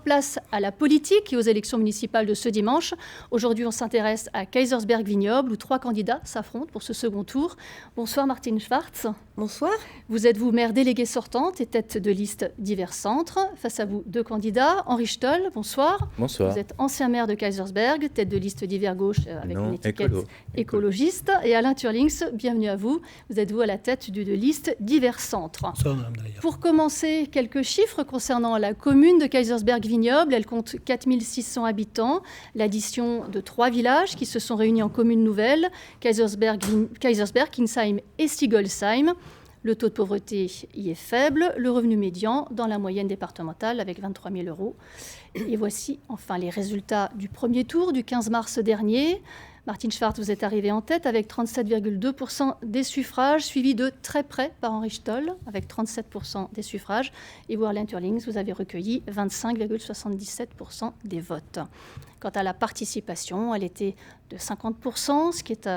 place à la politique et aux élections municipales de ce dimanche. Aujourd'hui, on s'intéresse à Kaysersberg-Vignoble, où 3 candidats s'affrontent pour ce second tour. Bonsoir Martine Schwartz. Bonsoir. Vous êtes maire déléguée sortante et tête de liste Divers Centres. Face à vous, 2 candidats. Henri Stoll, bonsoir. Bonsoir. Vous êtes ancien maire de Kaysersberg, tête de liste Divers Gauche avec une étiquette écologiste. Et Alain Turlings, bienvenue à vous. Vous êtes à la tête de liste Divers Centres. Bonsoir, madame Daïa. Pour commencer, quelques chiffres concernant la commune de Kaysersberg-Vignoble. Elle compte 4600 habitants, l'addition de 3 villages qui se sont réunis en commune nouvelle, Kaysersberg, Kinsheim et Sigolsheim. Le taux de pauvreté y est faible, le revenu médian dans la moyenne départementale avec 23 000 €. Et voici enfin les résultats du premier tour du 15 mars dernier. Martine Schwartz, vous êtes arrivée en tête avec 37,2% des suffrages, suivi de très près par Henri Stoll avec 37% des suffrages. Et vous, Alain Turlings, vous avez recueilli 25,77% des votes. Quant à la participation, elle était de 50%, ce qui est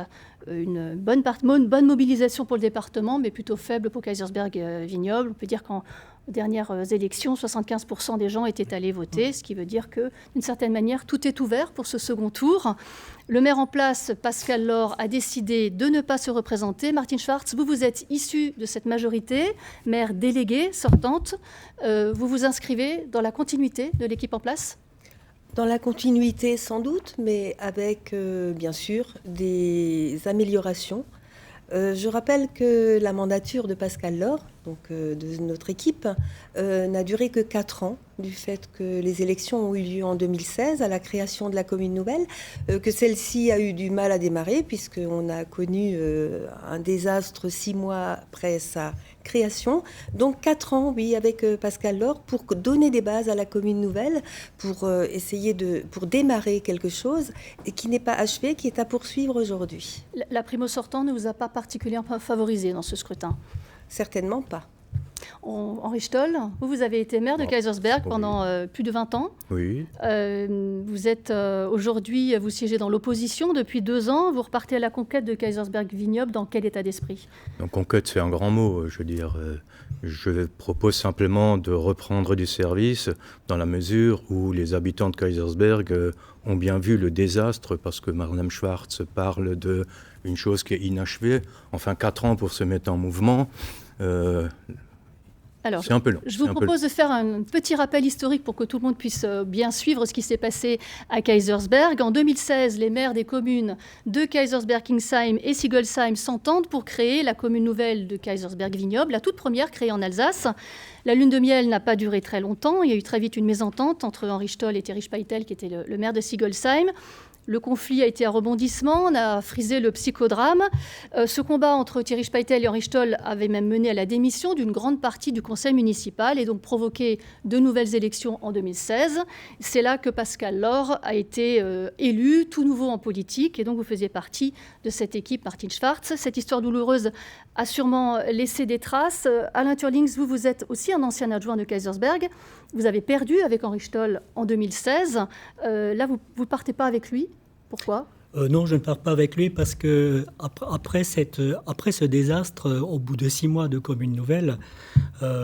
une bonne mobilisation pour le département, mais plutôt faible pour Kaysersberg-Vignoble. On peut dire qu'en dernières élections, 75% des gens étaient allés voter, ce qui veut dire que, d'une certaine manière, tout est ouvert pour ce second tour. Le maire en place, Pascal Laure, a décidé de ne pas se représenter. Martine Schwartz, vous êtes issue de cette majorité, maire déléguée, sortante. Vous vous inscrivez dans la continuité de l'équipe en place ? Dans la continuité, sans doute, mais avec, bien sûr, des améliorations. Je rappelle que la mandature de Pascal Laure, donc de notre équipe, n'a duré que 4 ans, du fait que les élections ont eu lieu en 2016 à la création de la commune nouvelle, que celle-ci a eu du mal à démarrer puisqu'on a connu un désastre 6 mois après sa création. Donc 4 ans, oui, avec Pascal Laure pour donner des bases à la commune nouvelle, pour pour démarrer quelque chose et qui n'est pas achevé, qui est à poursuivre aujourd'hui. La primo sortant ne vous a pas particulièrement favorisé dans ce scrutin ? Certainement pas. Henri Stoll, vous avez été maire de Kaysersberg pendant plus de 20 ans. Oui. Vous êtes aujourd'hui, vous siégez dans l'opposition depuis 2 ans. Vous repartez à la conquête de Kaysersberg-Vignoble. Dans quel état d'esprit ? Donc conquête, c'est un grand mot. Je veux dire, je propose simplement de reprendre du service dans la mesure où les habitants de Kaysersberg ont bien vu le désastre, parce que Madame Schwartz parle d'une chose qui est inachevée. Enfin, 4 ans pour se mettre en mouvement. Alors, c'est un peu long. Je vous propose de faire un petit rappel historique pour que tout le monde puisse bien suivre ce qui s'est passé à Kaysersberg. En 2016, les maires des communes de Kaysersberg, Kinsheim et Sigolsheim s'entendent pour créer la commune nouvelle de Kaysersberg-Vignoble, la toute première créée en Alsace. La lune de miel n'a pas duré très longtemps. Il y a eu très vite une mésentente entre Henri Stoll et Thierry Speitel, qui était le maire de Sigolsheim. Le conflit a été un rebondissement, on a frisé le psychodrame. Ce combat entre Thierry Speitel et Henri Stoll avait même mené à la démission d'une grande partie du conseil municipal et donc provoqué de nouvelles élections en 2016. C'est là que Pascal Laure a été élu, tout nouveau en politique, et donc vous faisiez partie de cette équipe, Martine Schwartz. Cette histoire douloureuse a sûrement laissé des traces. Alain Turlings, vous êtes aussi un ancien adjoint de Kaysersberg. Vous avez perdu avec Henri Stoll en 2016. Là, vous ne partez pas avec lui. Pourquoi ? Non, je ne pars pas avec lui parce que après ce désastre, au bout de 6 mois de commune nouvelle,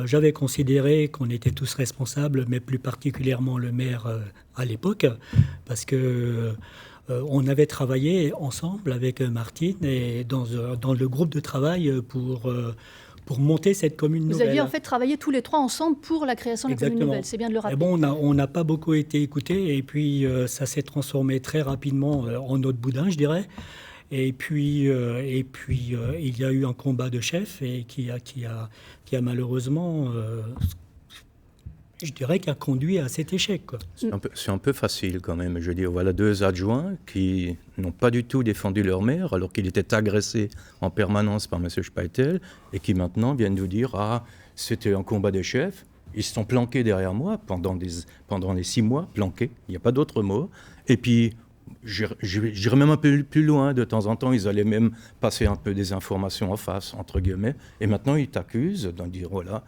j'avais considéré qu'on était tous responsables, mais plus particulièrement le maire à l'époque, parce que on avait travaillé ensemble avec Martine et dans le groupe de travail pour monter cette commune nouvelle. Vous aviez en fait travaillé tous les 3 ensemble pour la création de la commune nouvelle, c'est bien de le rappeler. Et bon, on n'a pas beaucoup été écoutés et puis ça s'est transformé très rapidement en autre boudin, je dirais. Et puis il y a eu un combat de chefs et qui a malheureusement... je dirais, qui a conduit à cet échec, quoi. C'est un peu facile quand même. Je veux dire, voilà 2 adjoints qui n'ont pas du tout défendu leur maire alors qu'il était agressé en permanence par M. Speitel et qui maintenant viennent nous dire « Ah, c'était un combat des chefs ». Ils se sont planqués derrière moi pendant les 6 mois, planqués, il n'y a pas d'autre mot. Et puis, j'irais même un peu plus loin. De temps en temps, ils allaient même passer un peu des informations en face, entre guillemets. Et maintenant, ils t'accusent d'en dire, voilà,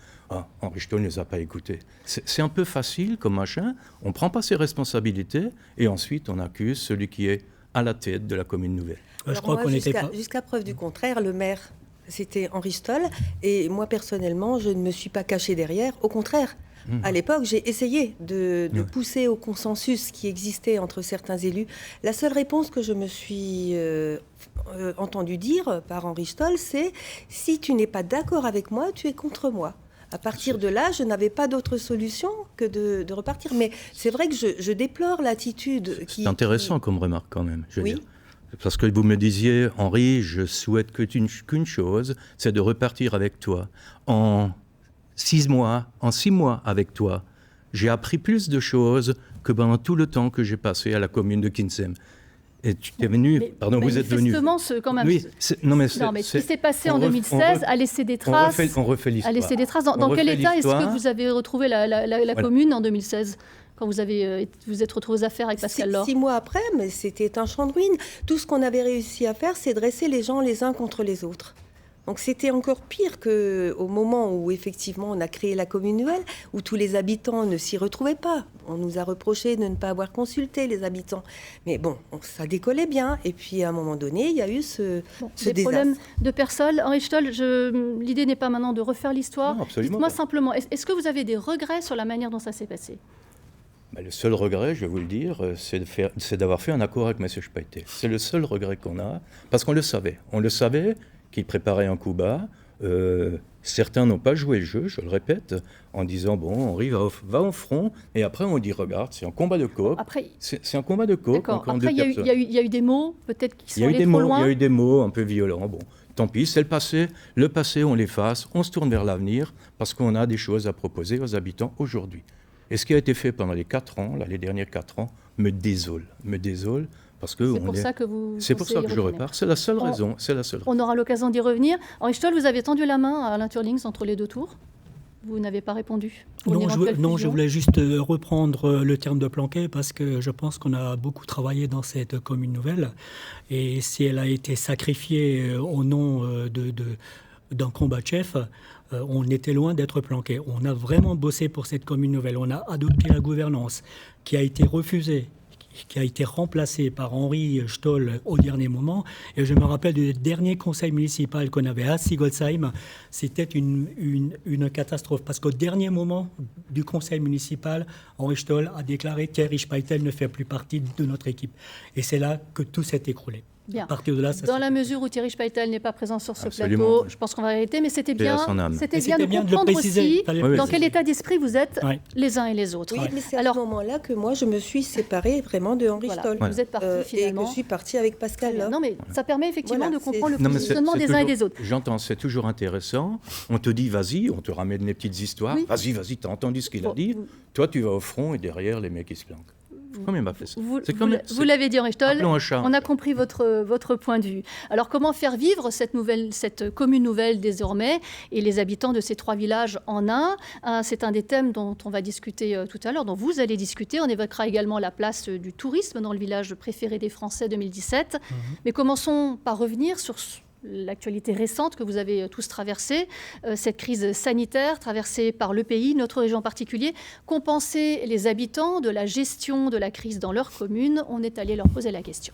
Henri Stoll ne les a pas écoutés. C'est un peu facile comme machin. On ne prend pas ses responsabilités et ensuite, on accuse celui qui est à la tête de la commune nouvelle. Je crois qu'on jusqu'à preuve du contraire, le maire, c'était Henri Stoll. Et moi, personnellement, je ne me suis pas cachée derrière. Au contraire, À l'époque, j'ai essayé de pousser au consensus qui existait entre certains élus. La seule réponse que je me suis entendu dire par Henri Stoll, c'est « si tu n'es pas d'accord avec moi, tu es contre moi ». À partir de là, je n'avais pas d'autre solution que de repartir. Mais c'est vrai que je déplore l'attitude qui... C'est intéressant comme remarque quand même, je veux Oui. dire. Parce que vous me disiez, Henri, je souhaite qu'une chose, c'est de repartir avec toi. En 6 mois avec toi, j'ai appris plus de choses que pendant tout le temps que j'ai passé à la commune de Kinsheim. Et tu es venu, vous êtes venu. Quand même. Oui, mais ce qui s'est passé en 2016 a laissé des traces. On refait l'histoire. A laissé des traces. Dans quel état est-ce que vous avez retrouvé la commune en 2016 quand vous êtes retrouvé aux affaires avec Pascal Laure? 6 mois après, mais c'était un champ de ruines. Tout ce qu'on avait réussi à faire, c'est dresser les gens les uns contre les autres. Donc c'était encore pire qu'au moment où effectivement on a créé la commune nouvelle, où tous les habitants ne s'y retrouvaient pas. On nous a reproché de ne pas avoir consulté les habitants. Mais bon, ça décollait bien. Et puis à un moment donné, il y a eu ce désastre. Problèmes de personnes. Henri Stoll, l'idée n'est pas maintenant de refaire l'histoire. Dites-moi simplement, est-ce que vous avez des regrets sur la manière dont ça s'est passé? Le seul regret, je vais vous le dire, c'est d'avoir fait un accord avec M. Speytet. C'est le seul regret qu'on a, parce qu'on le savait. On le savait qu'il préparait un coup bas. Certains n'ont pas joué le jeu, je le répète, en disant, bon, Henri va au front, et après on dit, regarde, c'est un combat de coq. C'est un combat de coq. Après, il y a eu des mots, peut-être, qui sont allés trop loin. Il y a eu des mots un peu violents. Bon, tant pis, c'est le passé. Le passé, on l'efface, on se tourne vers l'avenir, parce qu'on a des choses à proposer aux habitants aujourd'hui. Et ce qui a été fait pendant les 4 ans, les derniers 4 ans, me désole. Parce que c'est pour ça que je repars. C'est la seule raison. On aura l'occasion d'y revenir. Henri Stoll, vous avez tendu la main à Alain Turlings entre les 2 tours. Vous n'avez pas répondu. Non, je voulais juste reprendre le terme de Planquet parce que je pense qu'on a beaucoup travaillé dans cette commune nouvelle. Et si elle a été sacrifiée au nom d'un combat de chef, on était loin d'être planqué. On a vraiment bossé pour cette commune nouvelle. On a adopté la gouvernance qui a été refusée, qui a été remplacée par Henri Stoll au dernier moment. Et je me rappelle du dernier conseil municipal qu'on avait à Sigolsheim. C'était une catastrophe parce qu'au dernier moment du conseil municipal, Henri Stoll a déclaré qu'Erich Speytet ne fait plus partie de notre équipe. Et c'est là que tout s'est écroulé. Bien. À partir de là, dans la mesure où Thierry Speytet n'est pas présent sur ce Absolument. plateau, je pense qu'on va arrêter, mais c'était bien de comprendre aussi dans quel état d'esprit vous êtes les uns et les autres. Oui, mais c'est à ce moment-là que moi, je me suis séparée vraiment de Henri Stoll. Vous êtes parti finalement. Et que je suis partie avec Pascal Laure. Non, mais ça permet effectivement de comprendre le positionnement des uns et des autres. J'entends, c'est toujours intéressant. On te dit, vas-y, on te ramène les petites histoires. Oui. Vas-y, t'as entendu ce qu'il a dit. Toi, tu vas au front et derrière, les mecs, ils se planquent. Vous l'avez dit, Henri Stoll, on a compris votre point de vue. Alors, comment faire vivre cette commune nouvelle désormais et les habitants de ces 3 villages en un? C'est un des thèmes dont on va discuter tout à l'heure, dont vous allez discuter. On évoquera également la place du tourisme dans le village préféré des Français 2017. Mais commençons par revenir sur l'actualité récente que vous avez tous traversée, cette crise sanitaire traversée par le pays, notre région en particulier. Compenser les habitants de la gestion de la crise dans leur commune, on est allé leur poser la question.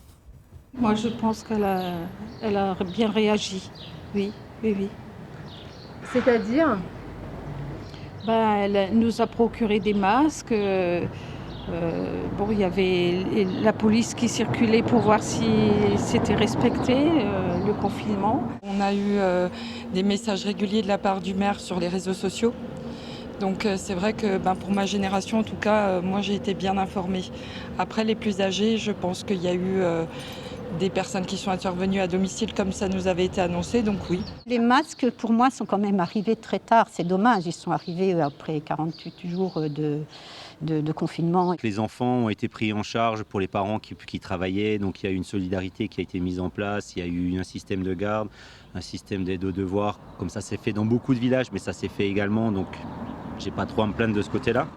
Moi, je pense qu'elle a bien réagi. Oui. C'est-à-dire ? Elle nous a procuré des masques. Il y avait la police qui circulait pour voir si c'était respecté, le confinement. On a eu des messages réguliers de la part du maire sur les réseaux sociaux. Donc c'est vrai que pour ma génération, en tout cas, moi j'ai été bien informée. Après les plus âgés, je pense qu'il y a eu des personnes qui sont intervenues à domicile comme ça nous avait été annoncé, donc oui. Les masques, pour moi, sont quand même arrivés très tard. C'est dommage, ils sont arrivés après 48 jours de confinement. Les enfants ont été pris en charge pour les parents qui travaillaient, donc il y a eu une solidarité qui a été mise en place, il y a eu un système de garde, un système d'aide aux devoirs, comme ça s'est fait dans beaucoup de villages, mais ça s'est fait également, donc j'ai pas trop à me plaindre de ce côté-là.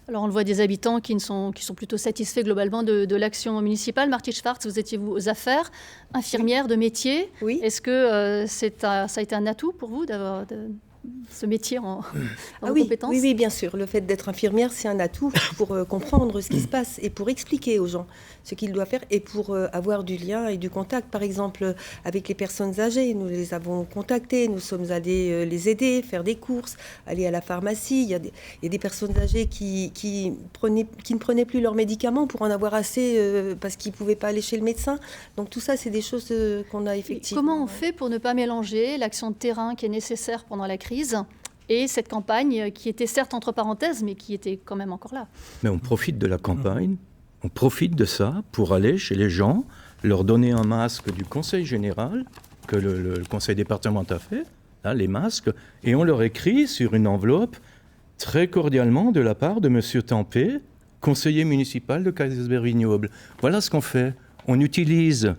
Alors on le voit des habitants qui sont plutôt satisfaits globalement de l'action municipale. Marty Schwartz, vous étiez aux affaires, infirmière de métier. Oui. Est-ce que ça a été un atout pour vous ce métier en oui, compétences? Oui, bien sûr. Le fait d'être infirmière, c'est un atout pour comprendre ce qui se passe et pour expliquer aux gens ce qu'ils doivent faire et pour avoir du lien et du contact. Par exemple, avec les personnes âgées, nous les avons contactées, nous sommes allés les aider, faire des courses, aller à la pharmacie. Il y a des personnes âgées qui ne prenaient plus leurs médicaments pour en avoir assez parce qu'ils ne pouvaient pas aller chez le médecin. Donc tout ça, c'est des choses qu'on a effectivement... Comment on fait pour ne pas mélanger l'action de terrain qui est nécessaire pendant la crise et cette campagne qui était certes entre parenthèses, mais qui était quand même encore là? Mais on profite de la campagne, on profite de ça pour aller chez les gens, leur donner un masque du conseil général, que le conseil départemental a fait, là, les masques, et on leur écrit sur une enveloppe, très cordialement, de la part de M. Tempé, conseiller municipal de Kaysersberg-Vignoble. Voilà ce qu'on fait. On utilise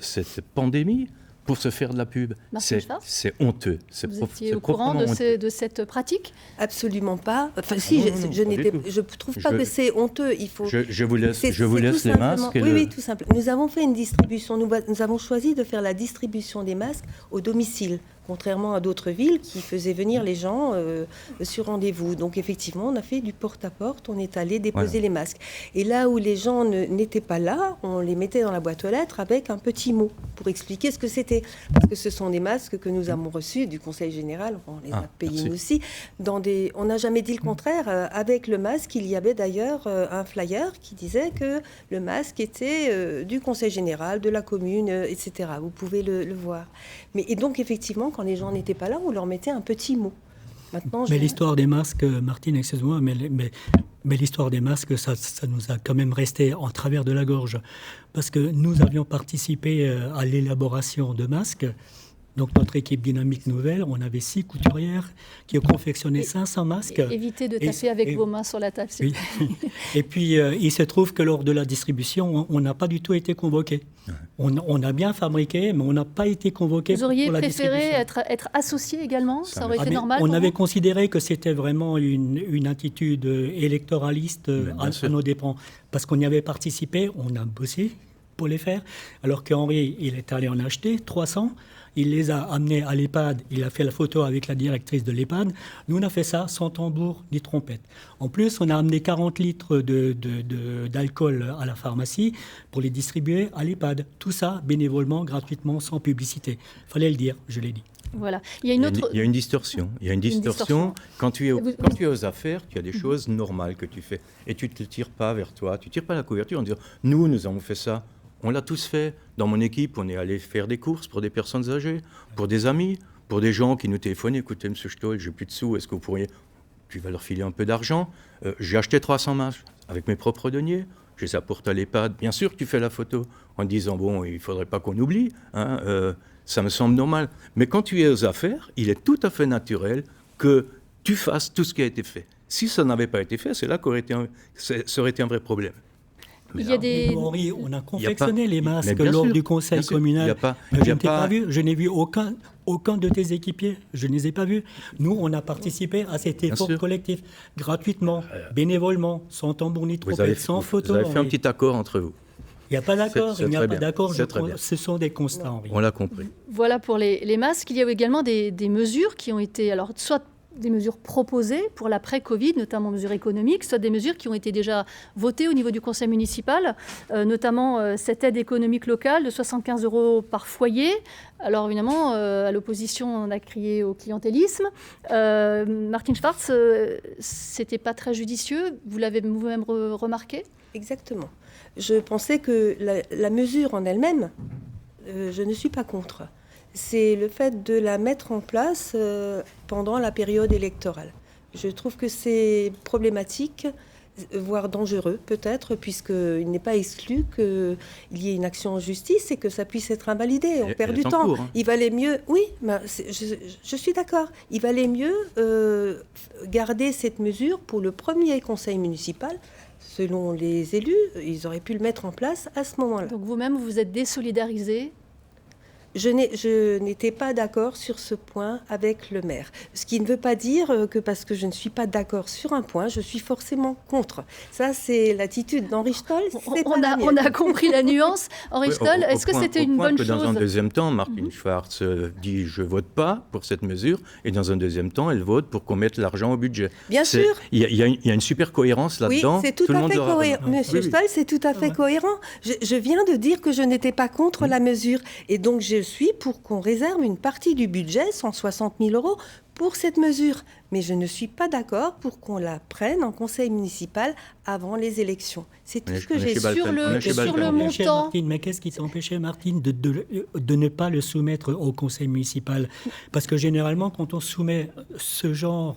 cette pandémie pour se faire de la pub. C'est honteux. Vous étiez au courant de cette pratique? Absolument pas. Enfin, si, je ne trouve pas que c'est honteux. Il faut. Je vous laisse les masques. Oui, tout simple. Nous avons fait une distribution. Nous avons choisi de faire la distribution des masques au domicile, contrairement à d'autres villes qui faisaient venir les gens sur rendez-vous. Donc effectivement, on a fait du porte-à-porte, on est allé déposer les masques. Et là où les gens n'étaient pas là, on les mettait dans la boîte aux lettres avec un petit mot pour expliquer ce que c'était. Parce que ce sont des masques que nous avons reçus du Conseil général, on les a payés nous aussi. On n'a jamais dit le contraire. Avec le masque, il y avait d'ailleurs un flyer qui disait que le masque était du Conseil général, de la commune, etc. Vous pouvez le voir. Et donc effectivement, quand les gens n'étaient pas là, on leur mettait un petit mot. Maintenant, mais l'histoire des masques, Martine, excuse-moi, mais l'histoire des masques, ça nous a quand même resté en travers de la gorge. Parce que nous avions participé à l'élaboration de masques. Donc notre équipe Dynamique Nouvelle, on avait 6 couturières qui ont confectionné 500 masques. Évitez de taper avec vos mains sur la table. Oui. Et puis il se trouve que lors de la distribution, on n'a pas du tout été convoqués. On a bien fabriqué, mais on n'a pas été convoqués pour la distribution. Vous auriez préféré être associé également? Ça aurait été normal? On avait considéré que c'était vraiment une attitude électoraliste à nos dépens. Parce qu'on y avait participé, on a bossé pour les faire, alors qu'Henri, il est allé en acheter 300. Il les a amenés à l'EHPAD, il a fait la photo avec la directrice de l'EHPAD. Nous, on a fait ça sans tambour ni trompette. En plus, on a amené 40 litres d'alcool à la pharmacie pour les distribuer à l'EHPAD. Tout ça, bénévolement, gratuitement, sans publicité. Il fallait le dire, je l'ai dit. Voilà. Il y a une distorsion. Il y a une distorsion. Quand tu es aux affaires, tu as des choses normales que tu fais. Et tu ne te tires pas vers toi, tu ne tires pas la couverture en disant « Nous avons fait ça ». On l'a tous fait. Dans mon équipe, on est allé faire des courses pour des personnes âgées, pour des amis, pour des gens qui nous téléphonaient. Écoutez, M. Stoll, j'ai plus de sous, est-ce que vous pourriez... Tu vas leur filer un peu d'argent. J'ai acheté 300 masques avec mes propres deniers. Je les apporte à l'EHPAD. Bien sûr que tu fais la photo en disant, bon, il ne faudrait pas qu'on oublie. Ça me semble normal. Mais quand tu es aux affaires, il est tout à fait naturel que tu fasses tout ce qui a été fait. Si ça n'avait pas été fait, c'est là ça aurait été un vrai problème. Il y a des... Henri, on a confectionné les masques lors du conseil communal. Je n'ai vu aucun de tes équipiers. Je ne les ai pas vus. Nous, on a participé à cet effort collectif, gratuitement, bénévolement, sans tambour ni trompette, sans photo. Vous avez fait un petit accord entre vous. Il n'y a pas d'accord, ce sont des constats, Henri. On l'a compris. Voilà pour les masques. Il y a également des mesures qui ont été, alors soit des mesures proposées pour l'après-Covid, notamment mesures économiques, soit des mesures qui ont été déjà votées au niveau du conseil municipal, notamment cette aide économique locale de 75 € par foyer. Alors évidemment, à l'opposition, on a crié au clientélisme. Martine Schwartz, c'était pas très judicieux, vous l'avez vous-même remarqué? Exactement. Je pensais que la mesure en elle-même, je ne suis pas contre. C'est le fait de la mettre en place pendant la période électorale. Je trouve que c'est problématique, voire dangereux peut-être, puisqu'il n'est pas exclu qu'il y ait une action en justice et que ça puisse être invalidé. On perd du temps. Cours, hein. Il valait mieux... Oui, je suis d'accord. Il valait mieux garder cette mesure pour le premier conseil municipal. Selon les élus, ils auraient pu le mettre en place à ce moment-là. Donc vous-même, vous vous êtes désolidarisé je n'étais pas d'accord sur ce point avec le maire. Ce qui ne veut pas dire que parce que je ne suis pas d'accord sur un point, je suis forcément contre. Ça, c'est l'attitude d'Henri Stoll. On a compris la nuance. Henri Stoll, est-ce que c'était une bonne chose? Dans un deuxième temps, Martine Schwarz dit « je vote pas pour cette mesure » et dans un deuxième temps, elle vote pour qu'on mette l'argent au budget. Bien sûr. Il y a une super cohérence là-dedans. Oui, c'est tout à fait cohérent. Monsieur Stoll, c'est tout à fait cohérent. Je viens de dire que je n'étais pas contre la mesure. Et donc, je suis pour qu'on réserve une partie du budget, 160 000 €, pour cette mesure. Mais je ne suis pas d'accord pour qu'on la prenne en conseil municipal avant les élections. C'est tout ce que j'ai sur le montant. Martine, mais qu'est-ce qui t'empêchait, Martine, de ne pas le soumettre au conseil municipal? Parce que généralement, quand on soumet ce genre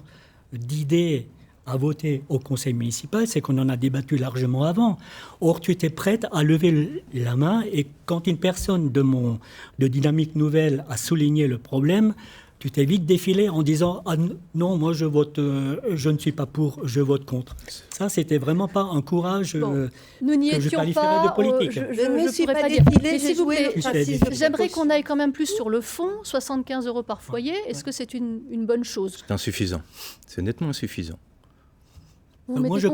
d'idées à voter au conseil municipal, c'est qu'on en a débattu largement avant. Or, tu étais prête à lever la main et quand une personne de Dynamique Nouvelle a souligné le problème, tu t'es vite défilé en disant « Ah non, moi je vote, je ne suis pas pour, je vote contre ». Ça, c'était vraiment pas un courage que je qualifierais de politique. Je ne me suis pas défilée, j'ai joué le principe. J'aimerais qu'on aille quand même plus sur le fond, 75 € par foyer. Est-ce que c'est une bonne chose? C'est insuffisant. C'est nettement insuffisant. Moi, je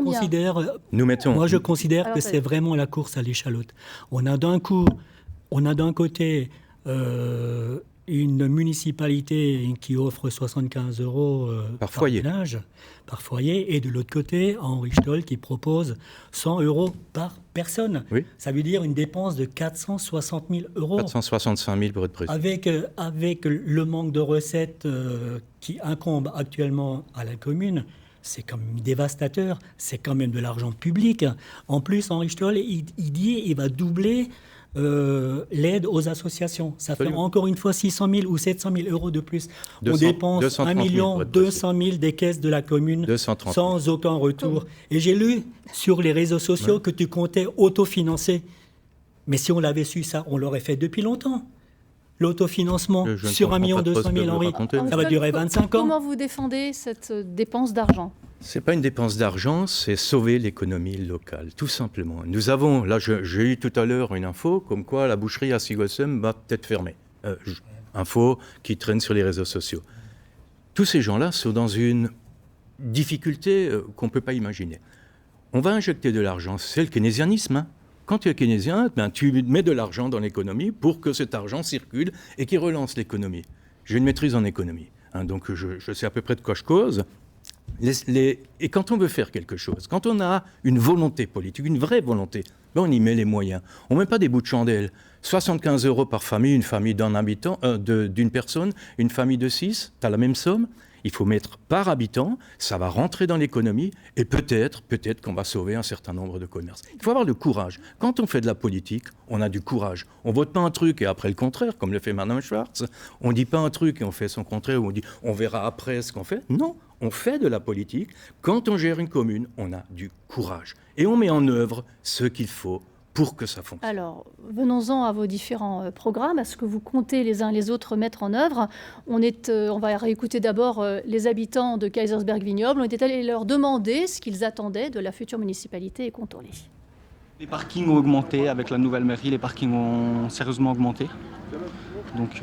considère que c'est vraiment la course à l'échalote. On a d'un côté une municipalité qui offre 75 € par ménage, par foyer, et de l'autre côté, Henri Stoll qui propose 100 € par personne. Oui. Ça veut dire une dépense de 460 000 €. 465 000 pour être précis. Avec le manque de recettes qui incombe actuellement à la commune, c'est quand même dévastateur, c'est quand même de l'argent public. En plus, Henri Stoll, il dit qu'il va doubler l'aide aux associations. Ça fait encore une fois 600 000 ou 700 000 € de plus. On dépense 1 200 000 des caisses de la commune sans aucun retour. Et j'ai lu sur les réseaux sociaux que tu comptais autofinancer. Mais si on l'avait su ça, on l'aurait fait depuis longtemps. L'autofinancement sur 1 200 000 €, Henri, ça va durer 25 ans. Comment vous défendez cette dépense d'argent? C'est pas une dépense d'argent, c'est sauver l'économie locale, tout simplement. Nous avons, là j'ai eu tout à l'heure une info, comme quoi la boucherie à Sigossem va peut-être fermer. Info qui traîne sur les réseaux sociaux. Tous ces gens-là sont dans une difficulté qu'on ne peut pas imaginer. On va injecter de l'argent, c'est le keynésianisme, hein. Quand tu es keynésien, tu mets de l'argent dans l'économie pour que cet argent circule et qu'il relance l'économie. J'ai une maîtrise en économie, hein, donc je sais à peu près de quoi je cause. Et quand on veut faire quelque chose, quand on a une volonté politique, une vraie volonté, ben on y met les moyens. On ne met pas des bouts de chandelle. 75 € par famille, une famille d'un habitant, d'une personne, une famille de 6, tu as la même somme. Il faut mettre par habitant, ça va rentrer dans l'économie et peut-être qu'on va sauver un certain nombre de commerces. Il faut avoir le courage. Quand on fait de la politique, on a du courage. On ne vote pas un truc et après le contraire, comme le fait Mme Schwarz. On ne dit pas un truc et on fait son contraire, ou on dit on verra après ce qu'on fait. Non, on fait de la politique. Quand on gère une commune, on a du courage. Et on met en œuvre ce qu'il faut pour que ça fonctionne. Alors, venons-en à vos différents programmes, à ce que vous comptez les uns les autres mettre en œuvre. On va réécouter d'abord les habitants de Kaysersberg-Vignoble. On était allés leur demander ce qu'ils attendaient de la future municipalité et Contourly. Les parkings ont augmenté avec la nouvelle mairie, les parkings ont sérieusement augmenté. Donc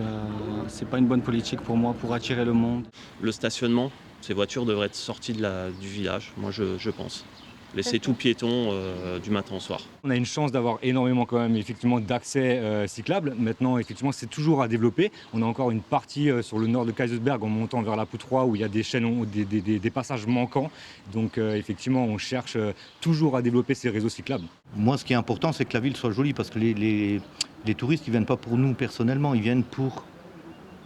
c'est pas une bonne politique pour moi pour attirer le monde. Le stationnement, ces voitures devraient être sorties du village, moi je pense. Laisser tout piéton du matin au soir. On a une chance d'avoir énormément quand même effectivement d'accès cyclables. Maintenant effectivement c'est toujours à développer. On a encore une partie sur le nord de Kaysersberg en montant vers la Poutroie où il y a des chaînons, des passages manquants. Donc effectivement on cherche toujours à développer ces réseaux cyclables. Moi ce qui est important c'est que la ville soit jolie parce que les touristes ils viennent pas pour nous personnellement, ils viennent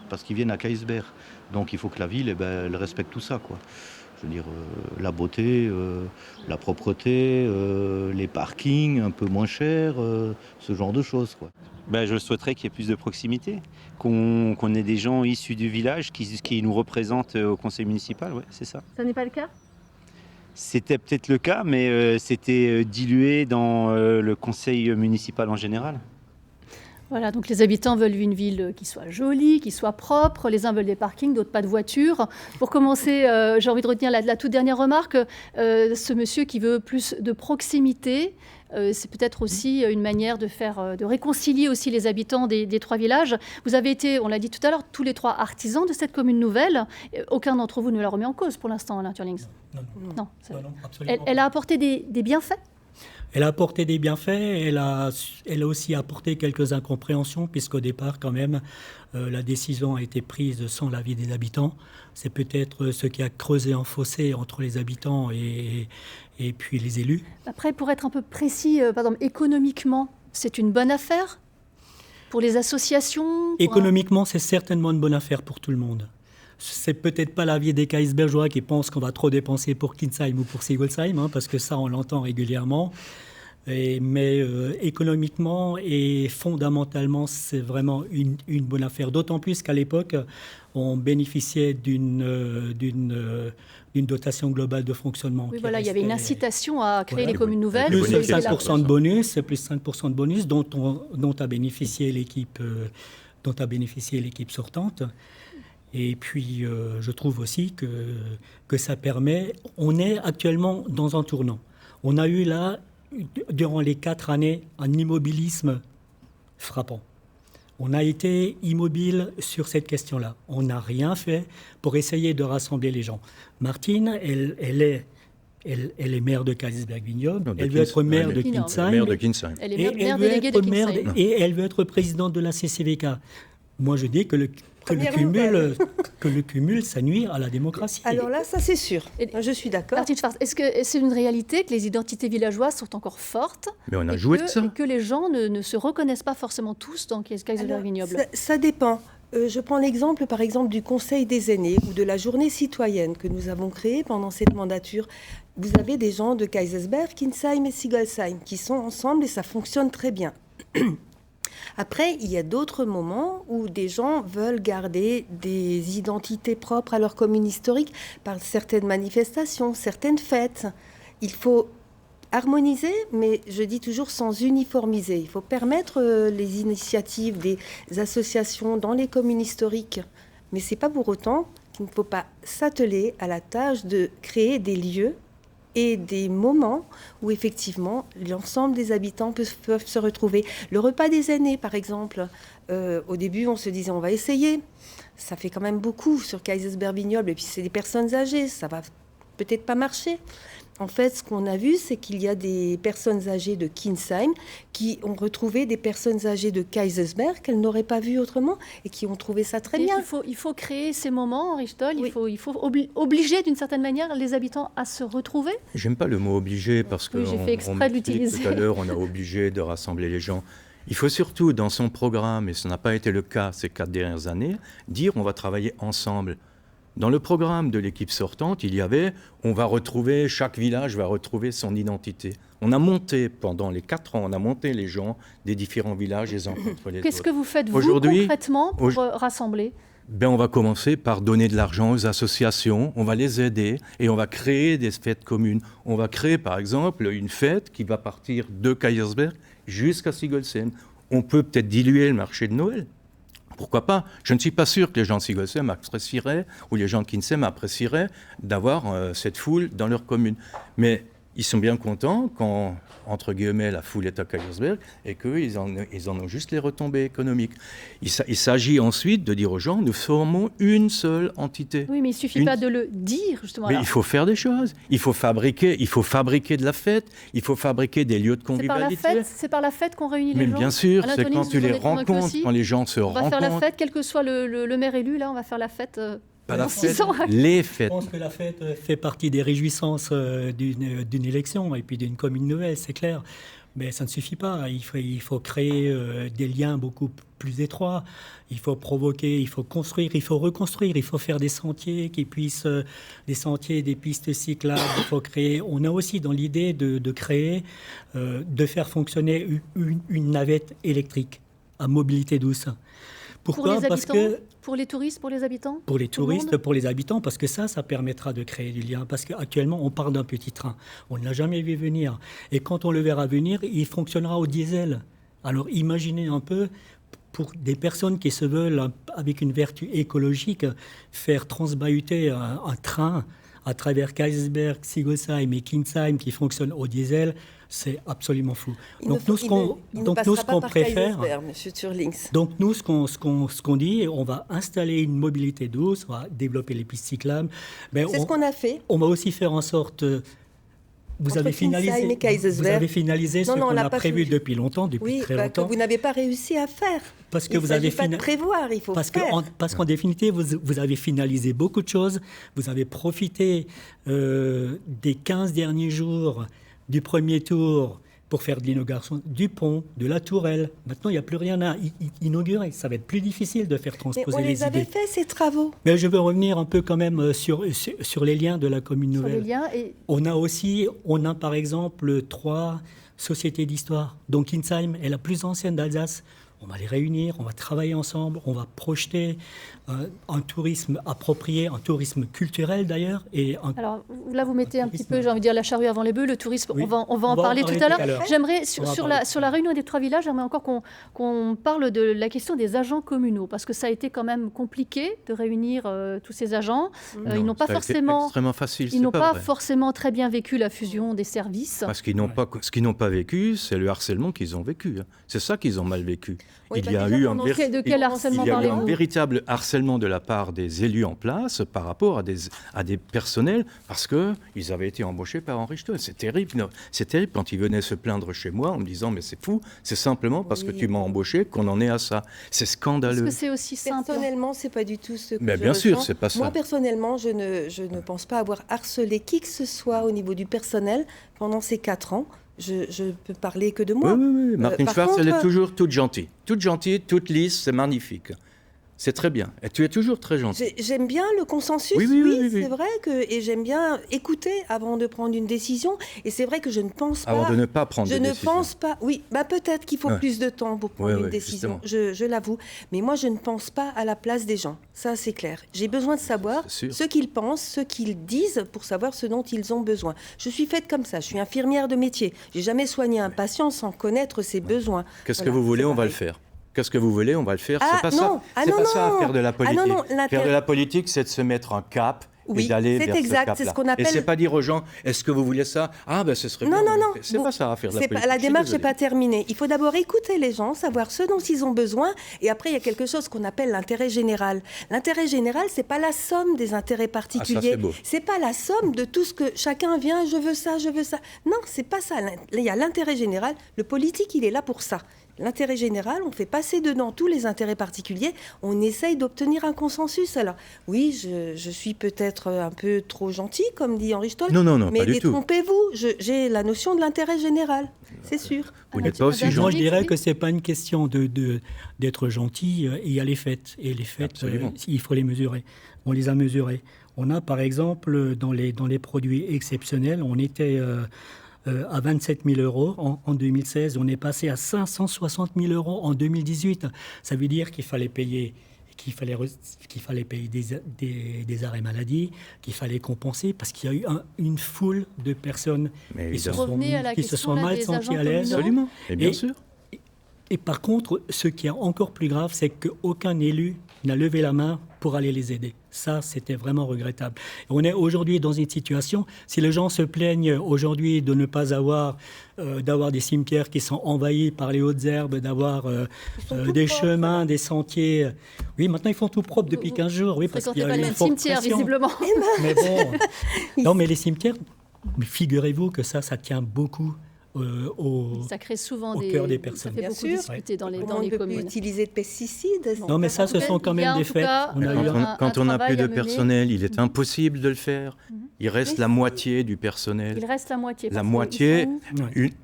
parce qu'ils viennent à Kaysersberg. Donc il faut que la ville elle respecte tout ça quoi. Je veux dire, la beauté, la propreté, les parkings un peu moins chers, ce genre de choses, quoi. Je souhaiterais qu'il y ait plus de proximité, qu'on ait des gens issus du village qui nous représentent au conseil municipal, ouais, c'est ça. Ça n'est pas le cas ? C'était peut-être le cas, mais c'était dilué dans le conseil municipal en général. Voilà, donc les habitants veulent une ville qui soit jolie, qui soit propre. Les uns veulent des parkings, d'autres pas de voitures. Pour commencer, j'ai envie de retenir la toute dernière remarque. Ce monsieur qui veut plus de proximité, c'est peut-être aussi une manière de réconcilier aussi les habitants des 3 villages. Vous avez été, on l'a dit tout à l'heure, tous les 3 artisans de cette commune nouvelle. Aucun d'entre vous ne la remet en cause pour l'instant, Alain Thurlings. Non, absolument. Elle a apporté des bienfaits. Elle a apporté des bienfaits, elle a aussi apporté quelques incompréhensions, puisqu'au départ, quand même, la décision a été prise sans l'avis des habitants. C'est peut-être ce qui a creusé un fossé entre les habitants et puis les élus. Après, pour être un peu précis, par exemple, économiquement, c'est une bonne affaire pour les associations? Économiquement, c'est certainement une bonne affaire pour tout le monde. C'est peut-être pas l'avis des Kaisbergeois qui pensent qu'on va trop dépenser pour Kinsheim ou pour Sigolsheim, parce que ça, on l'entend régulièrement. Mais économiquement et fondamentalement, c'est vraiment une bonne affaire. D'autant plus qu'à l'époque, on bénéficiait d'une dotation globale de fonctionnement. Oui, voilà, il y avait une incitation à créer les communes nouvelles. Plus 5% de bonus, dont a bénéficié l'équipe sortante. Et puis, je trouve aussi que ça permet... On est actuellement dans un tournant. On a eu là, durant les 4 années, un immobilisme frappant. On a été immobile sur cette question-là. On n'a rien fait pour essayer de rassembler les gens. Martine, elle est maire de Kaysersberg-Vignoble. Elle veut être maire de Kinsheim. Elle est maire déléguée de Kinsheim. Et elle veut être présidente de la CCVK. Moi, je dis que le cumul, ça nuit à la démocratie. Alors là, ça c'est sûr. Je suis d'accord. Martine Schwarz, est-ce que c'est une réalité que les identités villageoises sont encore fortes? Mais on a joué de ça. Et que les gens ne se reconnaissent pas forcément tous dans Kaysersberg-Vignoble? Ça dépend. Je prends l'exemple, par exemple, du Conseil des aînés ou de la journée citoyenne que nous avons créée pendant cette mandature. Vous avez des gens de Kaysersberg, Kinsheim et Sigolsheim qui sont ensemble et ça fonctionne très bien. Après, il y a d'autres moments où des gens veulent garder des identités propres à leur commune historique par certaines manifestations, certaines fêtes. Il faut harmoniser, mais je dis toujours sans uniformiser. Il faut permettre les initiatives des associations dans les communes historiques. Mais ce n'est pas pour autant qu'il ne faut pas s'atteler à la tâche de créer des lieux et des moments où effectivement l'ensemble des habitants peuvent se retrouver. Le repas des aînés, par exemple, au début on se disait on va essayer, ça fait quand même beaucoup sur Kaysersberg-Vignoble, et puis c'est des personnes âgées, ça va peut-être pas marcher. En fait, ce qu'on a vu, c'est qu'il y a des personnes âgées de Kinsheim qui ont retrouvé des personnes âgées de Kaysersberg qu'elles n'auraient pas vues autrement et qui ont trouvé ça très bien. Il faut créer ces moments, Henri Stoll, oui. il faut obliger d'une certaine manière les habitants à se retrouver. J'aime pas le mot obligé parce que oui, j'ai fait exprès de l'utiliser. Tout à l'heure, on a obligé de rassembler les gens. Il faut surtout, dans son programme, et ce n'a pas été le cas ces 4 dernières années, dire on va travailler ensemble. Dans le programme de l'équipe sortante, il y avait chaque village va retrouver son identité. On a monté, pendant les 4 ans, on a monté les gens des différents villages les uns contre les autres. Qu'est-ce que vous faites, vous, concrètement, pour rassembler ? On va commencer par donner de l'argent aux associations, on va les aider et on va créer des fêtes communes. On va créer, par exemple, une fête qui va partir de Kaysersberg jusqu'à Sigolsheim. On peut peut-être diluer le marché de Noël. Pourquoi pas? Je ne suis pas sûr que les gens de Sigolsheim apprécieraient, ou les gens de Kinsheim apprécieraient d'avoir cette foule dans leur commune. Mais ils sont bien contents quand, entre guillemets, la foule est à Kaysersberg et qu'ils en ont juste les retombées économiques. Il s'agit ensuite de dire aux gens, nous formons une seule entité. Oui, mais il ne suffit pas de le dire, justement. Mais il faut faire des choses. Il faut fabriquer de la fête, il faut fabriquer des lieux de convivialité. C'est par la fête qu'on réunit les gens. Mais bien sûr, c'est quand tu les rencontres, quand les gens se rencontrent. On va faire la fête, quel que soit le maire élu, là, on va faire la fête... Pas la fête, les fêtes. Je pense que la fête fait partie des réjouissances d'une élection et puis d'une commune nouvelle, c'est clair. Mais ça ne suffit pas. Il faut créer des liens beaucoup plus étroits. Il faut provoquer, il faut construire, il faut reconstruire. Il faut faire des sentiers des pistes cyclables. Il faut créer. On a aussi dans l'idée de créer, de faire fonctionner une navette électrique à mobilité douce. Pourquoi? Parce que pour les touristes, pour les habitants? Pour les touristes, pour les habitants, parce que ça permettra de créer du lien. Parce qu'actuellement, on part d'un petit train. On ne l'a jamais vu venir. Et quand on le verra venir, il fonctionnera au diesel. Alors imaginez un peu pour des personnes qui se veulent, avec une vertu écologique, faire transbahuter un train à travers Kaisersberg, Sigolsheim et Kinsheim qui fonctionnent au diesel, c'est absolument fou. Donc nous, ce qu'on préfère, donc nous, ce qu'on dit, on va installer une mobilité douce, on va développer les pistes cyclables. C'est ce qu'on a fait. On va aussi faire en sorte. Vous avez finalisé ce qu'on a prévu depuis longtemps, très longtemps. Que vous n'avez pas réussi à faire. Parce que vous avez pas de prévoir, il faut faire. Parce qu'en définitive, vous avez finalisé beaucoup de choses. Vous avez profité des 15 derniers jours du premier tour pour faire de l'inauguration du pont, de la tourelle. Maintenant, il n'y a plus rien à inaugurer. Ça va être plus difficile de faire transposer les idées. On les avait fait, ces travaux. Mais je veux revenir un peu quand même sur les liens de la commune nouvelle. On a par exemple 3 sociétés d'histoire. Donc Kinsheim est la plus ancienne d'Alsace. On va les réunir, on va travailler ensemble, on va projeter un tourisme approprié, un tourisme culturel d'ailleurs. Alors là, vous mettez un petit peu, j'ai envie de dire, la charrue avant les bœufs, le tourisme, oui. on va en parler tout à l'heure. J'aimerais, sur la réunion des 3 villages, j'aimerais encore qu'on parle de la question des agents communaux, parce que ça a été quand même compliqué de réunir tous ces agents. Ils n'ont pas forcément, extrêmement facile, ils n'ont pas forcément très bien vécu la fusion des services. Parce qu'ils n'ont pas, ce qu'ils n'ont pas vécu, c'est le harcèlement qu'ils ont vécu. C'est ça qu'ils ont mal vécu. Oui, il y a eu un véritable harcèlement de la part des élus en place par rapport à des personnels, parce qu'ils avaient été embauchés par Henri Stoll. C'est terrible. C'est terrible quand ils venaient se plaindre chez moi en me disant « mais c'est fou, c'est simplement parce que tu m'as embauché qu'on en est à ça ». C'est scandaleux. Est-ce que c'est aussi simple ? Personnellement, c'est pas du tout ce que mais je bien ressens. sûr, c'est pas ça. Moi, personnellement, je ne pense pas avoir harcelé qui que ce soit au niveau du personnel pendant ces 4 ans. Je peux parler que de moi. Oui. Martine Schwarz, elle est toujours toute gentille, toute lisse, c'est magnifique. C'est très bien. Et tu es toujours très gentille. J'aime bien le consensus, oui. C'est vrai et j'aime bien écouter avant de prendre une décision. Et c'est vrai que je ne pense pas... Avant de ne pas prendre une décision. Je ne pense pas... Oui, peut-être qu'il faut plus de temps pour prendre une décision, je l'avoue. Mais moi, je ne pense pas à la place des gens. Ça, c'est clair. J'ai besoin de savoir ce qu'ils pensent, ce qu'ils disent pour savoir ce dont ils ont besoin. Je suis faite comme ça. Je suis infirmière de métier. J'ai jamais soigné un patient sans connaître ses besoins. Qu'est-ce que vous voulez, on va le faire. Qu'est-ce que vous voulez, on va le faire. C'est pas ça à faire de la politique. Faire de la politique, c'est de se mettre un cap et d'aller vers ce cap-là. C'est ce qu'on appelle... Et c'est pas dire aux gens, est-ce que vous voulez ça ? Ah, ce serait bien. Non. C'est pas ça à faire de la politique. La démarche n'est pas terminée. Il faut d'abord écouter les gens, savoir ce dont ils ont besoin. Et après, il y a quelque chose qu'on appelle l'intérêt général. L'intérêt général, c'est pas la somme des intérêts particuliers. C'est pas la somme de tout ce que chacun vient, je veux ça. Non, c'est pas ça. Il y a l'intérêt général. Le politique, il est là pour ça. L'intérêt général, on fait passer dedans tous les intérêts particuliers, on essaye d'obtenir un consensus. Alors, oui, je suis peut-être un peu trop gentil, comme dit Henri Stoll, non, mais pas du tout. détrompez-vous, j'ai la notion de l'intérêt général, c'est sûr. Vous n'êtes pas aussi gentil. Moi, je dirais que ce n'est pas une question d'être gentil, il y a les fêtes, et les fêtes, il faut les mesurer. On les a mesurées. On a, par exemple, dans les produits exceptionnels, on était... à 27 000 euros en 2016. On est passé à 560 000 euros en 2018. Ça veut dire qu'il fallait payer des arrêts maladie, qu'il fallait compenser, parce qu'il y a eu une foule de personnes qui se sont mal senties à l'aise. Absolument, et bien sûr. Et par contre, ce qui est encore plus grave, c'est qu'aucun élu n'a levé la main pour aller les aider. Ça, c'était vraiment regrettable. On est aujourd'hui dans une situation, si les gens se plaignent aujourd'hui de ne pas avoir des cimetières qui sont envahis par les hautes herbes, d'avoir des chemins, des sentiers. Oui, maintenant, ils font tout propre depuis 15 jours. Oui, parce qu'il y a une forte cimetière, visiblement. Mais bon, non, mais les cimetières, figurez-vous que ça tient beaucoup ça crée souvent au cœur des personnes. Ça fait beaucoup discuter dans les communes. On ne peut plus utiliser de pesticides. Non, mais ça, ce sont quand même des faits. Quand on n'a plus de personnel, il est impossible de le faire. Il reste la moitié du personnel. Il reste la moitié. La moitié,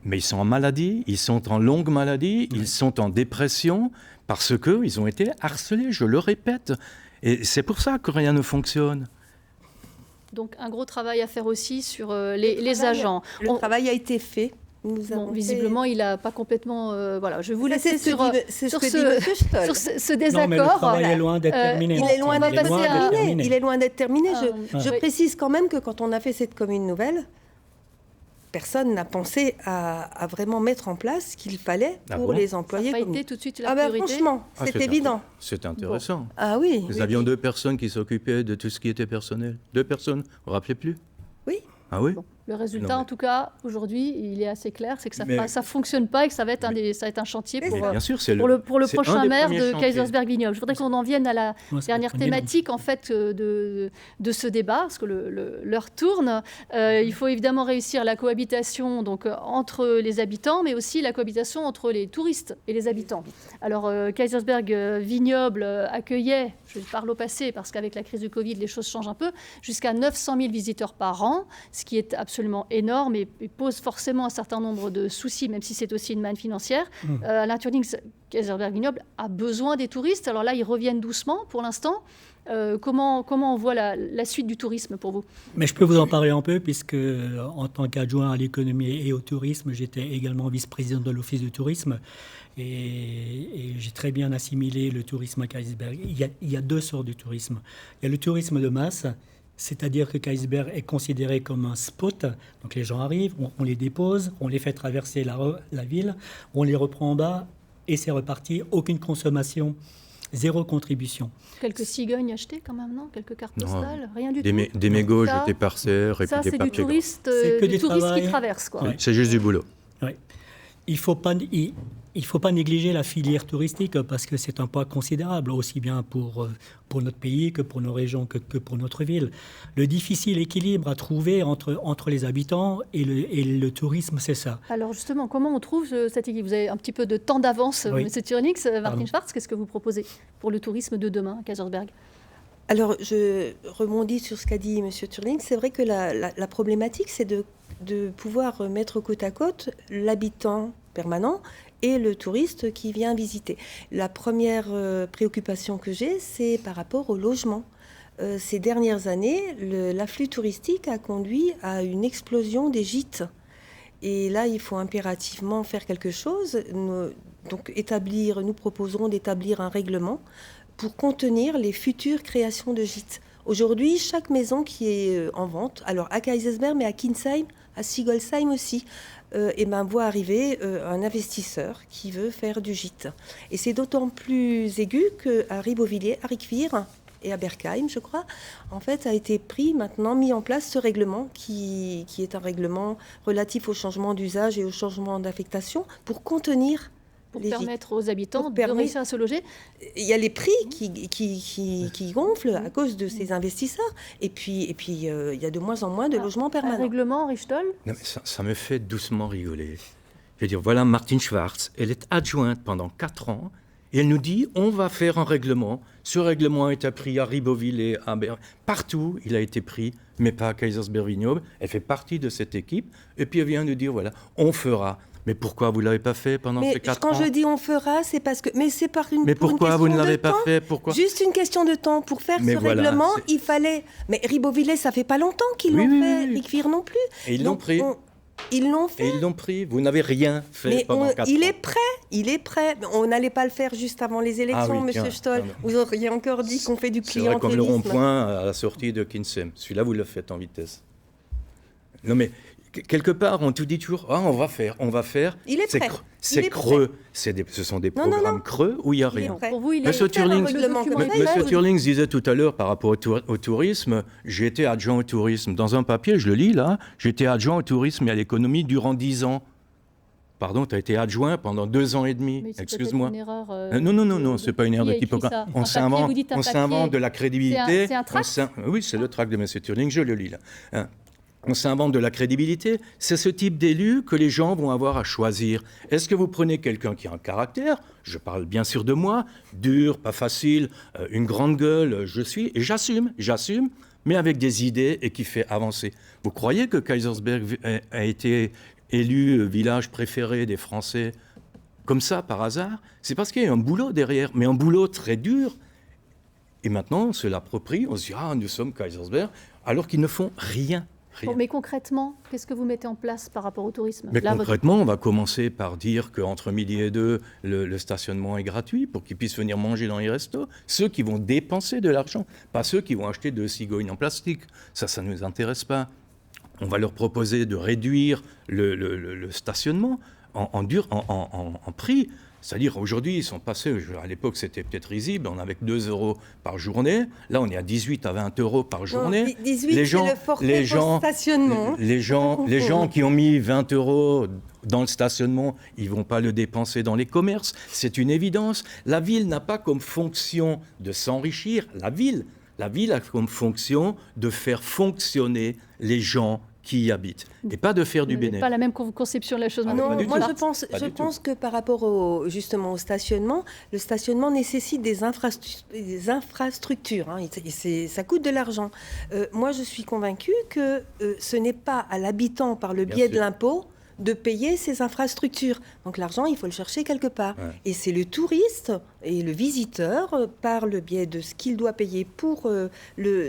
mais ils sont en maladie, ils sont en longue maladie, ils sont en dépression parce qu'ils ont été harcelés, je le répète. Et c'est pour ça que rien ne fonctionne. Donc un gros travail à faire aussi sur les agents. Le travail a été fait. Visiblement, il n'a pas complètement... voilà, je vais vous laisser sur ce désaccord. Non, mais le travail est loin d'être terminé. Il est loin d'être terminé. Je précise quand même que quand on a fait cette commune nouvelle, personne n'a pensé à vraiment mettre en place ce qu'il fallait pour les employés. Ça n'a pas été tout de suite la priorité. Franchement, c'est évident. C'est intéressant. Bon. Ah oui. Nous avions 2 personnes qui s'occupaient de tout ce qui était personnel. 2 personnes, vous vous rappelez plus? Oui. Ah oui. Bon. Le résultat, en tout cas, aujourd'hui, il est assez clair, c'est que ça ne fonctionne pas et que ça va être un chantier pour le prochain maire de Kaysersberg-Vignoble. Je voudrais qu'on en vienne à la dernière thématique en fait, de ce débat, parce que l'heure tourne. Il faut évidemment réussir la cohabitation donc, entre les habitants, mais aussi la cohabitation entre les touristes et les habitants. Alors, Kaysersberg-Vignoble accueillait, je parle au passé, parce qu'avec la crise du Covid, les choses changent un peu, jusqu'à 900 000 visiteurs par an, ce qui est absolument énorme et pose forcément un certain nombre de soucis, même si c'est aussi une manne financière. Alain Thurnings, Kaysersberg-Vignoble a besoin des touristes. Alors là, ils reviennent doucement pour l'instant. Comment on voit la suite du tourisme pour vous? Mais je peux vous en parler un peu, puisque en tant qu'adjoint à l'économie et au tourisme, j'étais également vice-président de l'Office du tourisme. Et j'ai très bien assimilé le tourisme à Kaysersberg. Il y a 2 sortes de tourisme. Il y a le tourisme de masse, c'est-à-dire que Kaysersberg est considéré comme un spot. Donc les gens arrivent, on les dépose, on les fait traverser la ville, on les reprend en bas et c'est reparti. Aucune consommation, 0 contribution. Quelques cigognes achetées quand même, non? Quelques cartes postales? Rien du tout. Des mégots jetés par serre et puis des papiers. Ça, c'est du touriste qui traverse, quoi. Oui, c'est juste du boulot. Oui. Il ne faut pas négliger la filière touristique parce que c'est un poids considérable, aussi bien pour notre pays que pour nos régions, que pour notre ville. Le difficile équilibre à trouver entre les habitants et le tourisme, c'est ça. Alors justement, comment on trouve cet équilibre? Vous avez un petit peu de temps d'avance, M. Thurnings. Martin Schwartz, qu'est-ce que vous proposez pour le tourisme de demain à Kaysersberg? Alors, je rebondis sur ce qu'a dit M. Thurnings. C'est vrai que la problématique, c'est de pouvoir mettre côte à côte l'habitant permanent et le touriste qui vient visiter. La première préoccupation que j'ai, c'est par rapport au logement. Ces dernières années, l'afflux touristique a conduit à une explosion des gîtes. Et là, il faut impérativement faire quelque chose. Nous proposerons d'établir un règlement pour contenir les futures créations de gîtes. Aujourd'hui, chaque maison qui est en vente, alors à Kaysersberg, mais à Kinsheim, à Sigolsheim aussi, voit arriver un investisseur qui veut faire du gîte. Et c'est d'autant plus aigu qu'à Ribeauvillé, à Riquewihr et à Berkheim, je crois, en fait, a été mis en place ce règlement qui est un règlement relatif au changement d'usage et au changement d'affectation pour contenir pour permettre aux habitants de réussir à se loger. Il y a les prix qui gonflent à cause de ces investisseurs. Et puis il y a de moins en moins de logements permanents. Un règlement, Richtol? Non, mais ça me fait doucement rigoler. Je veux dire, voilà Martin Schwartz, elle est adjointe pendant 4 ans, et elle nous dit, on va faire un règlement. Ce règlement a été pris à Ribeauvillé, à partout il a été pris, mais pas à Kaysersberg-Vignoble. Elle fait partie de cette équipe, et puis elle vient nous dire, voilà, on fera. Mais pourquoi vous ne l'avez pas fait pendant ces 4 ans? Quand je dis on fera, c'est parce que... Mais c'est par une Mais pourquoi vous ne l'avez pas fait? Pourquoi? Juste une question de temps. Pour faire règlement, il fallait... Mais Ribeauvillé, ça fait pas longtemps qu'ils l'ont fait. Riquewihr non plus. Et ils l'ont pris. Ils l'ont fait. Et ils l'ont pris. Vous n'avez rien fait pendant 4 ans. Il est prêt. On n'allait pas le faire juste avant les élections, Monsieur Stoll. Vous auriez encore dit qu'on fait du clientélisme. C'est vrai, comme le rond-point à la sortie de Kinsheim. Celui-là, vous le faites en vitesse. Non mais... Quelque part, on te dit toujours, on va faire. Il est prêt. C'est creux. Ce sont des programmes creux où il n'y a rien. Pour vous, Monsieur Thurnings disait tout à l'heure par rapport au tourisme, j'étais adjoint au tourisme. Dans un papier, je le lis là, j'étais adjoint au tourisme et à l'économie durant 10 ans. Pardon, tu as été adjoint pendant 2 ans et demi. Excuse-moi. Non, c'est pas une erreur de typographie. On s'invente de la crédibilité. C'est un tract? Oui, c'est le tract de M. Thurnings, je le lis là. On s'invente de la crédibilité. C'est ce type d'élu que les gens vont avoir à choisir. Est-ce que vous prenez quelqu'un qui a un caractère? Je parle bien sûr de moi, dur, pas facile, une grande gueule, et j'assume, mais avec des idées et qui fait avancer. Vous croyez que Kaysersberg a été élu village préféré des Français comme ça, par hasard? C'est parce qu'il y a un boulot derrière, mais un boulot très dur. Et maintenant, on se l'approprie, on se dit « Ah, nous sommes Kaysersberg », alors qu'ils ne font rien. Bon, mais concrètement, qu'est-ce que vous mettez en place par rapport au tourisme? Concrètement, on va commencer par dire qu'entre midi et 2, le stationnement est gratuit pour qu'ils puissent venir manger dans les restos. Ceux qui vont dépenser de l'argent, pas ceux qui vont acheter de cigognes en plastique. Ça ne nous intéresse pas. on va leur proposer de réduire le stationnement en prix. C'est-à-dire, aujourd'hui, ils sont passés, à l'époque, c'était peut-être risible, on avait 2 € par journée. Là, on est à 18 à 20 € par journée. Non, 18, c'est le forfait post-stationnement. Les gens qui ont mis 20 € dans le stationnement, ils ne vont pas le dépenser dans les commerces. C'est une évidence. La ville n'a pas comme fonction de s'enrichir. La ville a comme fonction de faire fonctionner les gens qui y habitent, et pas de faire du bénéfice. Pas la même conception de la chose. Non, moi je pense que par rapport justement au stationnement, le stationnement nécessite des infrastructures. Hein, ça coûte de l'argent. Moi, je suis convaincue que ce n'est pas à l'habitant, par le biais de l'impôt, de payer ces infrastructures. Donc l'argent, il faut le chercher quelque part. Ouais. Et c'est le touriste et le visiteur, par le biais de ce qu'il doit payer pour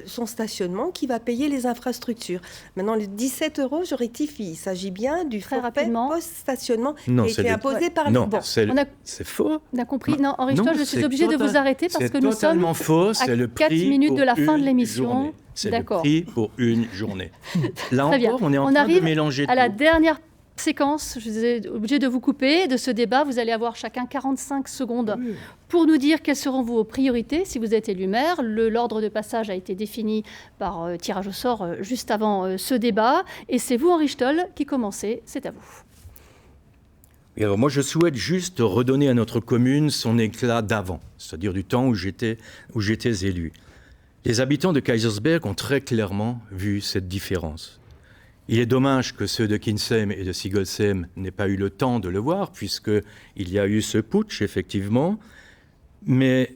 son stationnement, qui va payer les infrastructures. Maintenant, les 17 €, je rectifie, il s'agit bien du forfait post-stationnement qui a été imposé par Non, c'est faux. On a compris. Non, Henri Stoll, je suis obligée de vous arrêter parce que nous sommes à 4 minutes de la fin de l'émission. C'est le prix pour une journée. Là encore, on est en train de mélanger tout. À la dernière séquence, je suis obligée de vous couper de ce débat. Vous allez avoir chacun 45 secondes pour nous dire quelles seront vos priorités si vous êtes élu maire. L'ordre de passage a été défini par tirage au sort juste avant ce débat. Et c'est vous, Henri Stoll, qui commencez. C'est à vous. Et alors moi, je souhaite juste redonner à notre commune son éclat d'avant, c'est-à-dire du temps où j'étais élu. Les habitants de Kaysersberg ont très clairement vu cette différence. Il est dommage que ceux de Kinsheim et de Sigolsheim n'aient pas eu le temps de le voir, puisqu'il y a eu ce putsch, effectivement. Mais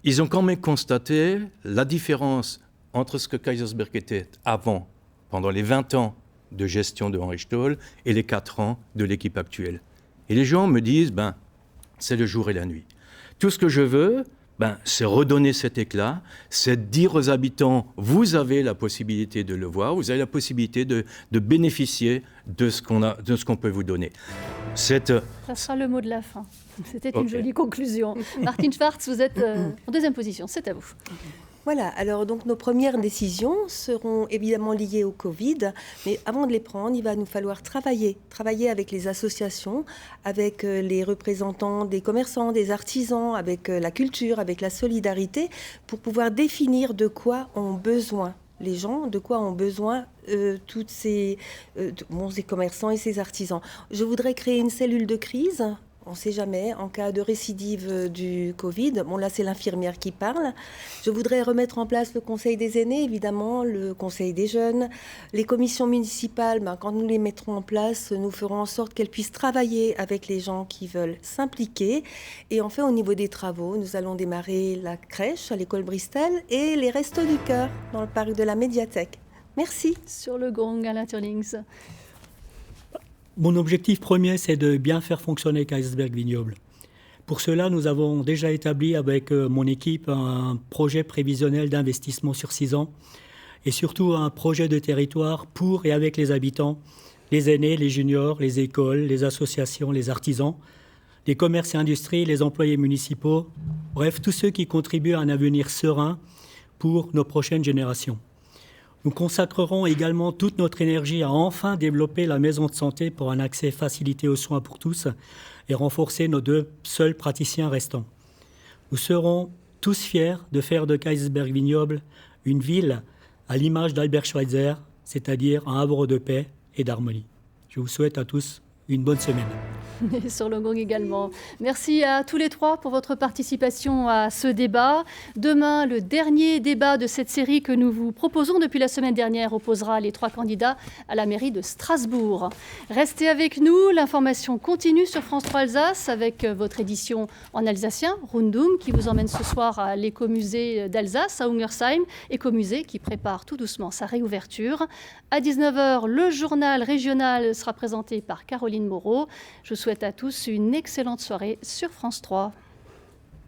ils ont quand même constaté la différence entre ce que Kaysersberg était avant, pendant les 20 ans de gestion de Henri Stoll, et les 4 ans de l'équipe actuelle. Et les gens me disent, c'est le jour et la nuit. Tout ce que je veux, c'est redonner cet éclat, c'est dire aux habitants, vous avez la possibilité de le voir, vous avez la possibilité de bénéficier de ce qu'on peut vous donner. Ça sera le mot de la fin. C'était une jolie conclusion. Martine Schwartz, vous êtes en deuxième position, c'est à vous. Voilà, alors donc nos premières décisions seront évidemment liées au Covid, mais avant de les prendre, il va nous falloir travailler avec les associations, avec les représentants des commerçants, des artisans, avec la culture, avec la solidarité, pour pouvoir définir de quoi ont besoin les gens, de quoi ont besoin tous ces commerçants et ces artisans. Je voudrais créer une cellule de crise. On ne sait jamais, en cas de récidive du Covid. Bon, là, c'est l'infirmière qui parle. Je voudrais remettre en place le Conseil des aînés, évidemment, le Conseil des jeunes. Les commissions municipales, quand nous les mettrons en place, nous ferons en sorte qu'elles puissent travailler avec les gens qui veulent s'impliquer. Et enfin, au niveau des travaux, nous allons démarrer la crèche à l'école Bristel et les Restos du Cœur dans le parc de la médiathèque. Merci. Sur le gong, Alain Turlings. Mon objectif premier, c'est de bien faire fonctionner Kaysersberg Vignoble. Pour cela, nous avons déjà établi avec mon équipe un projet prévisionnel d'investissement sur 6 ans et surtout un projet de territoire pour et avec les habitants, les aînés, les juniors, les écoles, les associations, les artisans, les commerces et industries, les employés municipaux, bref, tous ceux qui contribuent à un avenir serein pour nos prochaines générations. Nous consacrerons également toute notre énergie à enfin développer la maison de santé pour un accès facilité aux soins pour tous et renforcer nos 2 seuls praticiens restants. Nous serons tous fiers de faire de Kaysersberg Vignoble une ville à l'image d'Albert Schweitzer, c'est-à-dire un havre de paix et d'harmonie. Je vous souhaite à tous une bonne semaine. Et sur le gong également. Merci à tous les 3 pour votre participation à ce débat. Demain, le dernier débat de cette série que nous vous proposons depuis la semaine dernière opposera les 3 candidats à la mairie de Strasbourg. Restez avec nous, l'information continue sur France 3 Alsace avec votre édition en alsacien, Rundum, qui vous emmène ce soir à l'écomusée d'Alsace, à Ungersheim, écomusée qui prépare tout doucement sa réouverture. À 19h, le journal régional sera présenté par Caroline Moreau. Je vous souhaite à tous une excellente soirée sur France 3.